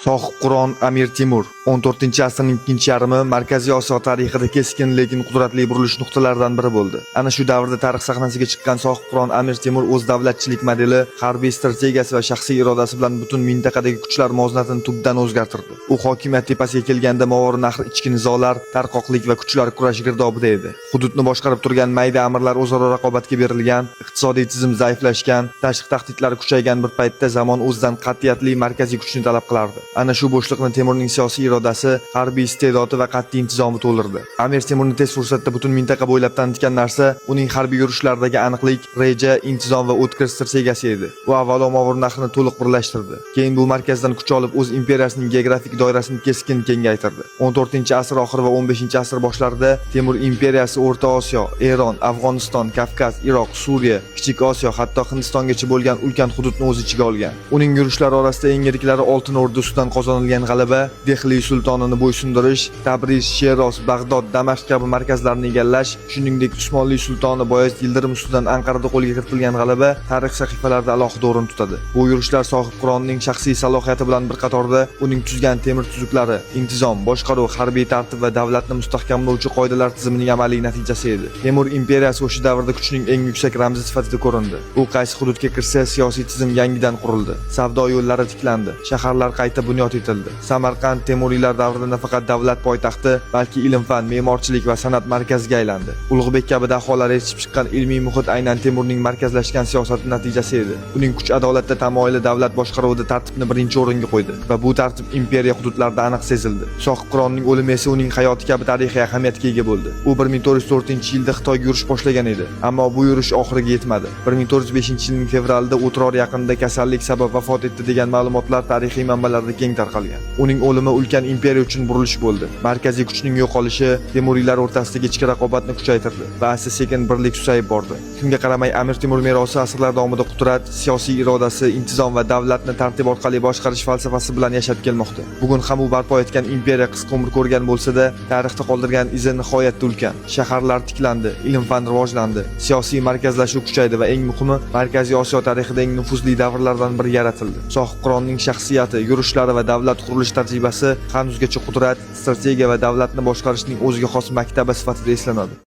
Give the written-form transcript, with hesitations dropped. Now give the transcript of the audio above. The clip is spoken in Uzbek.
Sohibqiron Amir Temur 14-asrning ikkinchi yarmi Markaziy Osiyo tarixida keskin lekin qudratli burilish nuqtalaridan biri bo'ldi. Ana shu davrda tarix sahnasiga chiqqan Sohibqiron Amir Temur o'z davlatchilik modeli, harbiy strategiyasi va shaxsiy irodasi bilan butun mintaqadagi kuchlar muvozanatini tubdan o'zgartirdi. U hokimiyat tepasiga kelganda Movaroun Nahr ichki nizolar, tarqoqlik va kuchlar kurashi girdobida edi. Hududni boshqarib turgan mayda amirlar o'zaro raqobatga berilgan, iqtisodiy tizim zaiflashgan, tashqi tahdidlar kuchaygan bir paytda zamon o'zidan qat'iyatli markaziy kuchni talab qilardi. Ana shu bo'shliqni Temurning siyosiy irodasi, harbiy iste'dodi va qat'iy intizomi to'ldirdi. Amir Temurni tez fursatda butun mintaqa bo'ylab tanitgan narsa uning harbiy yurishlaridagi aniqlik, reja, intizom va o'tkir strategiyasi edi. U avvalo Movaroun Nahrni to'liq birlashtirdi. Keyin bu markazdan kuch olib o'z imperiyasining geografik doirasini keskin kengaytirdi. 14-asr oxiri va 15-asr boshlarida Temur imperiyasi O'rta Osiyo, Eron, Afg'oniston, Kavkaz, Iroq, Suriya, Kichik Osiyo, hatto Hindistongacha bo'lgan ulkan hududni o'z ichiga olgan. Uning yurishlari orasida eng yiriklari Oltin O'rda ustidan qozonilgan g'alaba, Dehli sultonini bo'ysundirish, Tabriz, Sheroz, Bag'dod, Damashq kabi markazlarni egallash, shuningdek Usmonli sultoni Boyazid Yildirim ustidan Anqarada qo'lga kiritilgan g'alaba tarix sahifalarida alohida o'rin tutadi. Bu yurishlar Sohibqironning shaxsiy salohiyati bilan bir qatorda uning tuzgan temir tuzuklari, intizom, boshqaruv, harbiy tartib va davlatni mustahkamlovchi qoidalar tizimining amaliy natijasi edi. Temur imperiyasi o'sha davrda kuchning eng yuksak ramzi sifatida ko'rindi. U qaysi hududga kirsa, siyosiy tizim yangidan qurildi. Savdo yo'llari tiklandi, shaharlar qayta bunyod etildi. Samarqand Temuriylar davrida nafaqat davlat poytaxti, balki ilm-fan, me'morchilik va san'at markaziga aylandi. Ulug'bek kabi daholar yetishib chiqqan ilmiy muhit aynan Temurning markazlashgan siyosati natijasi edi. Uning kuch adolatda tamoyili davlat boshqaruvida tartibni birinchi o'ringa qo'ydi va bu tartib imperiya hududlarida aniq sezildi. Sohibqironning o'limi esa uning hayoti kabi tarixiy ahamiyatga ega bo'ldi. U 1404-yilda Xitoyga yurish boshlagan edi, ammo bu yurish oxiriga yetmadi. 1405-yilning fevralida O'tror yaqinida kasallik sabab vafot etdi degan ma'lumotlar tarixiy manbalarda keng tarqalgan. Uning o'limi ulkan imperiya uchun burilish bo'ldi. Markaziy kuchning yo'qolishi Temuriylar o'rtasidagi ichki raqobatni kuchaytirdi va asta-sekin birlik susayib bordi. Shunga qaramay Amir Temur merosi asrlar davomida qudrat, siyosiy irodasi, intizom va davlatni tartib orqali boshqarish falsafasi bilan yashab kelmoqda. Bugun ham u barpo etgan imperiya qisqa umr ko'rgan bo'lsa-da, tarixda qoldirgan izi nihoyatda ulkan. Shaharlar tiklandi, ilm-fan rivojlandi, siyosiy markazlashuv kuchaydi va eng muhimi, Markaziy Osiyo tarixida eng nufuzli davrlardan biri yaratildi. Sohibqironning shaxsiyati, yurishlari va davlat qurilish tajribasi hanuzgacha qudrat, strategiya va davlatni boshqarishning o'ziga xos maktabi sifatida eslanadi.